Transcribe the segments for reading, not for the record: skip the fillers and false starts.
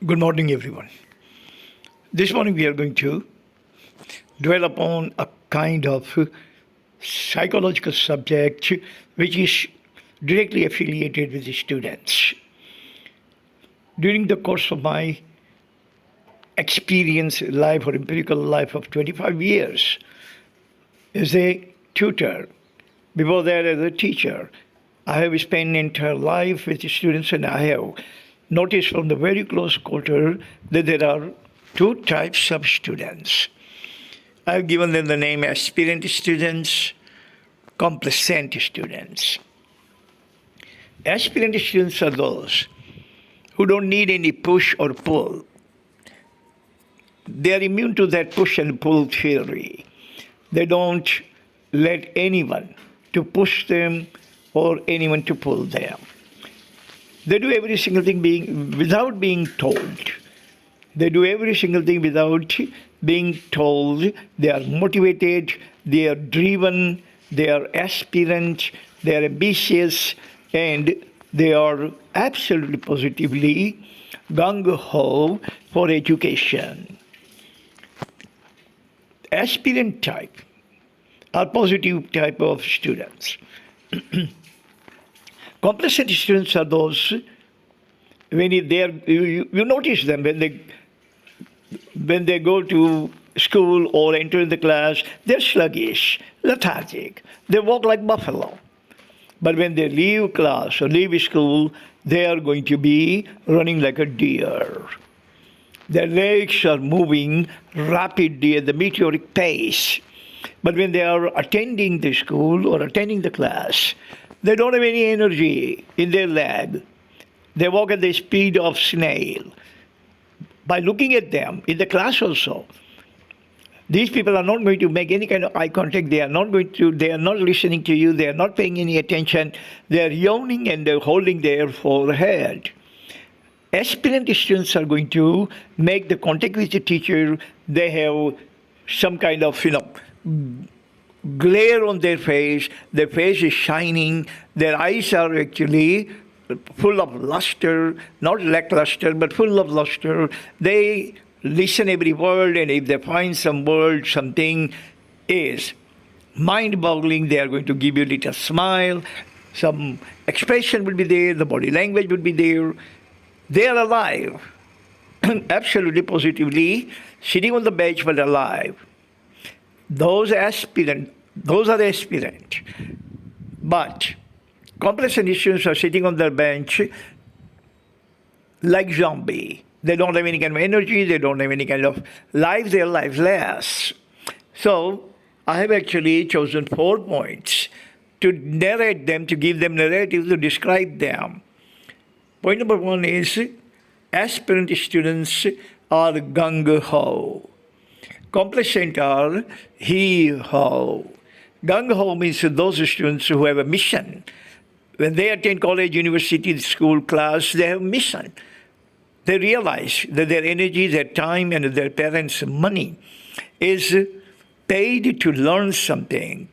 Good morning, everyone. This morning we are going to dwell upon a kind of psychological subject which is directly affiliated with the students. During the course of my experience life or empirical life of 25 years as a tutor, before that as a teacher, I have spent entire life with the students, and I have noticed from the very close quarter that there are two types of students. I have given them the name aspirant students, complacent students. Aspirant students are those who don't need any push or pull. They are immune to that push and pull theory. They don't let anyone to push them or anyone to pull them. They do every single thing without being told. They do every single thing without being told. They are motivated, they are driven, they are aspirant, they are ambitious, and they are absolutely positively gung-ho for education. Aspirant type are positive type of students. Complacent students are those when you notice them when they go to school or enter the class, they're sluggish, lethargic. They walk like buffalo. But when they leave class or leave school, they are going to be running like a deer. Their legs are moving rapidly at the meteoric pace. But when they are attending the school or attending the class, they don't have any energy in their leg. They walk at the speed of snail. By looking at them in the class also, these people are not going to make any kind of eye contact. They are not listening to you. They are not paying any attention. They are yawning and they're holding their forehead. Aspirant students are going to make the contact with the teacher. They have some kind of, glare on their face is shining, their eyes are actually full of luster, not lackluster, but full of luster. They listen every word, and if they find some word, something is mind-boggling, they are going to give you a little smile, some expression will be there, the body language will be there. They are alive, absolutely positively, sitting on the bench but alive. Those are aspirant. But complacent students are sitting on their bench like zombie. They don't have any kind of energy, they don't have any kind of life, their lives less. So I have actually chosen 4 points to narrate them, to give them narrative, to describe them. Point number 1 is aspirant students are gung-ho. Complacent are hee-ho. Gung-ho means those students who have a mission. When they attend college, university, school, class, they have a mission. They realize that their energy, their time, and their parents' money is paid to learn something.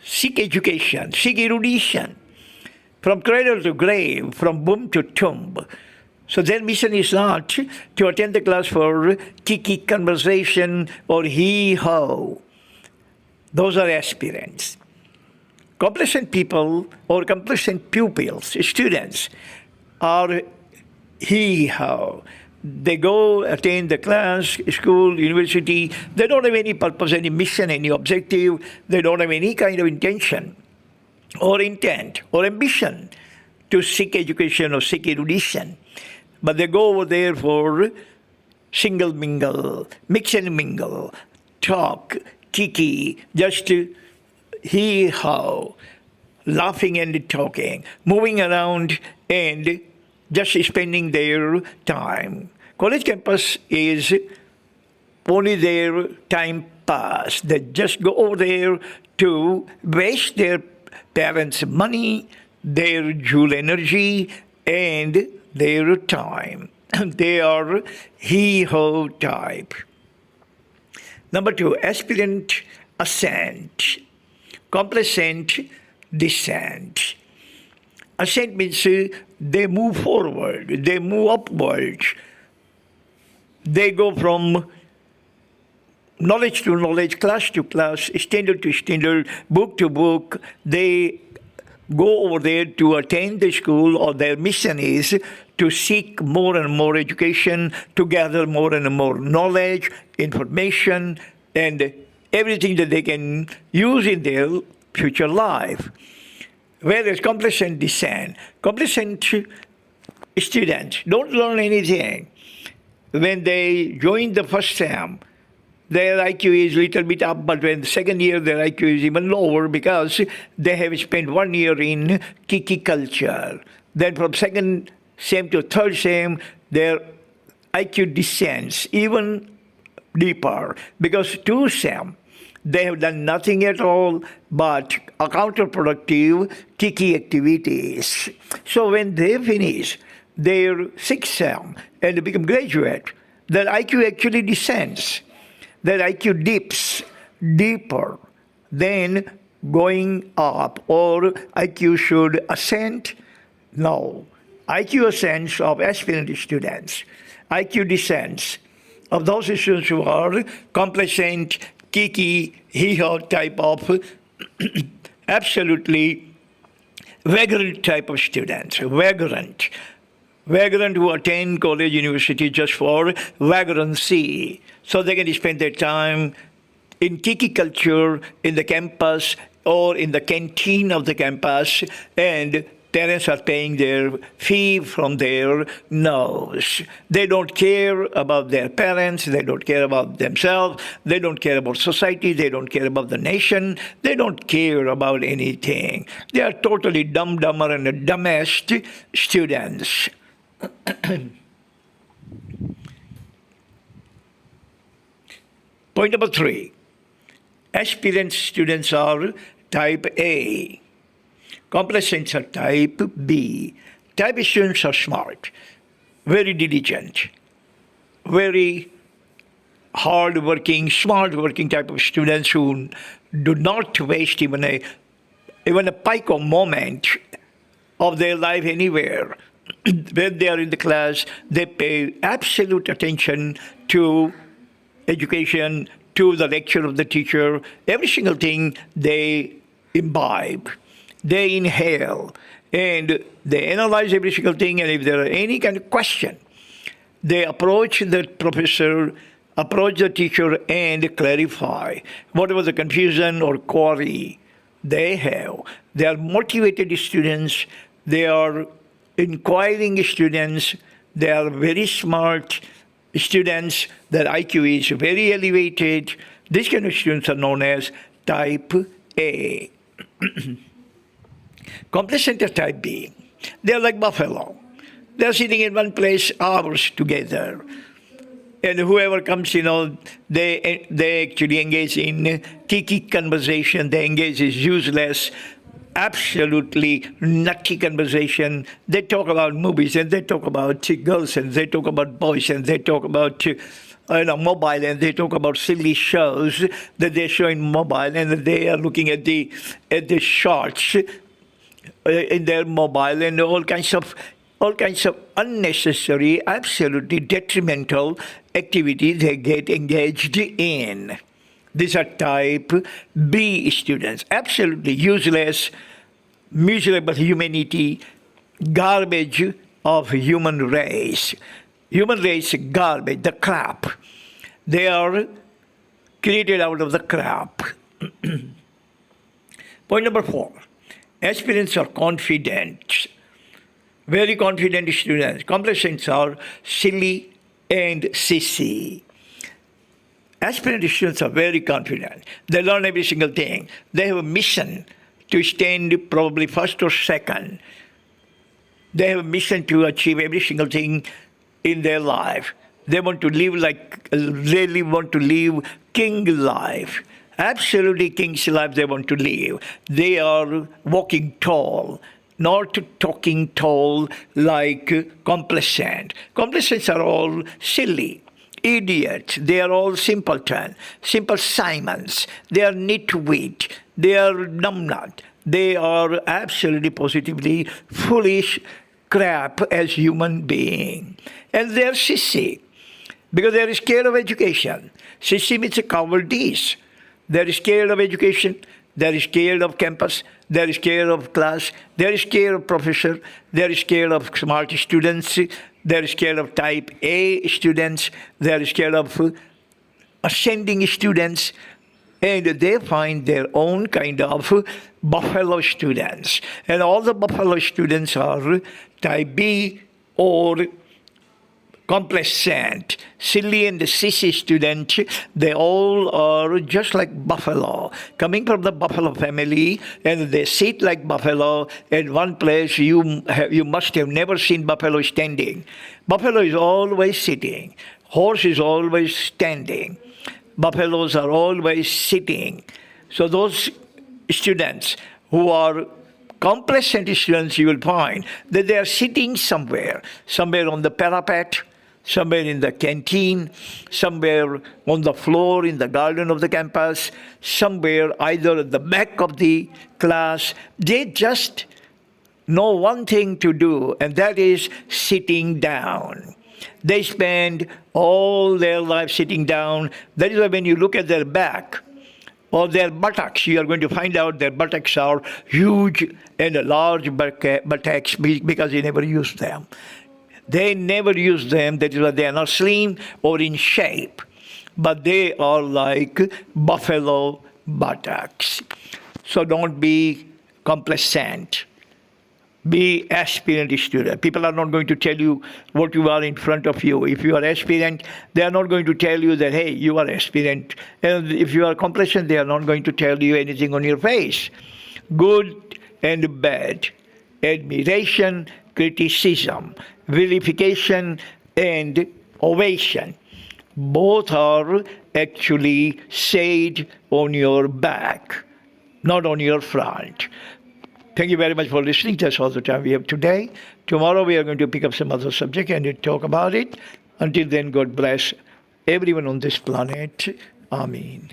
Seek education, seek erudition, from cradle to grave, from womb to tomb. So their mission is not to attend the class for kiki conversation or hee-ho. Those are aspirants. Complacent people or complacent pupils, students, are hee-ho. They go attend the class, school, university. They don't have any purpose, any mission, any objective. They don't have any kind of intention or intent or ambition to seek education or seek erudition. But they go over there for single mingle, mix and mingle, talk, kiki, just hee-ho, laughing and talking, moving around and just spending their time. College campus is only their time pass. They just go over there to waste their parents' money, their jewel energy, and their time. They are hee-ho type. Number 2, aspirant ascent, complacent descent. Ascent means they move forward, they move upward. They go from knowledge to knowledge, class to class, standard to standard, book to book. They go over there to attend the school, or their mission is to seek more and more education, to gather more and more knowledge, information, and everything that they can use in their future life. Whereas complacent descent, complacent students don't learn anything. When they join the first term, their IQ is a little bit up, but when the second year, their IQ is even lower because they have spent 1 year in Kiki culture. Then from second sem to third sem, their IQ descends even deeper because 2 sem, they have done nothing at all but counterproductive Kiki activities. So when they finish their 6th sem and become graduate, their IQ actually descends. Their IQ dips deeper than going up, or IQ should ascend. No. IQ ascends of aspirant students. IQ descends of those students who are complacent, kiki, hee-haw type of absolutely vagrant type of students. Vagrant who attend college, university just for vagrancy. So they can spend their time in Kiki culture, in the campus, or in the canteen of the campus, and parents are paying their fee from their nose. They don't care about their parents, they don't care about themselves, they don't care about society, they don't care about the nation, they don't care about anything. They are totally dumber and the dumbest students. Point number 3. Aspirant students are type A. Complacents are type B. Type A students are smart, very diligent, very hard-working, smart-working type of students who do not waste even a pico moment of their life anywhere. When they are in the class, they pay absolute attention to education, to the lecture of the teacher. Every single thing they imbibe, they inhale, and they analyze every single thing, and if there are any kind of question, they approach the professor, approach the teacher, and clarify whatever the confusion or query they have. They are motivated students, they are inquiring students, they are very smart students, their IQ is very elevated. These kind of students are known as type A. Complacent are type B. They are like buffalo. They are sitting in one place hours together. And whoever comes, they actually engage in kiki conversation. They engage in useless, absolutely nutty conversation. They talk about movies, and they talk about girls, and they talk about boys, and they talk about mobile, and they talk about silly shows that they show in mobile, and they are looking at the shorts in their mobile, and all kinds of unnecessary, absolutely detrimental activities they get engaged in. These are type B students, absolutely useless, miserable humanity, garbage of human race. Human race garbage, the crap. They are created out of the crap. Point number 4. Aspirants are confident, very confident students. Complacents are silly and sissy. Aspirant students are very confident. They learn every single thing. They have a mission to stand probably first or second. They have a mission to achieve every single thing in their life. They want to live really want to live king life. Absolutely king's life they want to live. They are walking tall, not talking tall like complacent. Complacents are all silly, idiots. They are all simpleton, simple Simons. They are nitwit. They are numbnut. They are absolutely positively foolish crap as human being. And they are sissy. because they are scared of education. System is a cowardice. They are scared of education. They are scared of campus. They are scared of class. They are scared of professor. They are scared of smart students. They are scared of type A students. They are scared of ascending students. And they find their own kind of buffalo students. And all the buffalo students are type B or complacent, silly and sissy students. They all are just like buffalo, coming from the buffalo family, and they sit like buffalo. At one place, you must have never seen buffalo standing. Buffalo is always sitting. Horse is always standing. Buffaloes are always sitting. So those students who are complacent students, you will find that they are sitting somewhere on the parapet, somewhere in the canteen, somewhere on the floor in the garden of the campus, somewhere either at the back of the class. They just know one thing to do, and that is sitting down. They spend all their life sitting down. That is why when you look at their back or their buttocks, you are going to find out their buttocks are huge and large buttocks because they never use them. They never use them. That is why they are not slim or in shape. But they are like buffalo buttocks. So don't be complacent. Be aspirant student. People are not going to tell you what you are in front of you. If you are aspirant, they are not going to tell you that, hey, you are aspirant. And if you are complacent, they are not going to tell you anything on your face. Good and bad. Admiration, criticism, vilification, and ovation. Both are actually said on your back, not on your front. Thank you very much for listening. That's all the time we have today. Tomorrow we are going to pick up some other subject and talk about it. Until then, God bless everyone on this planet. Amen.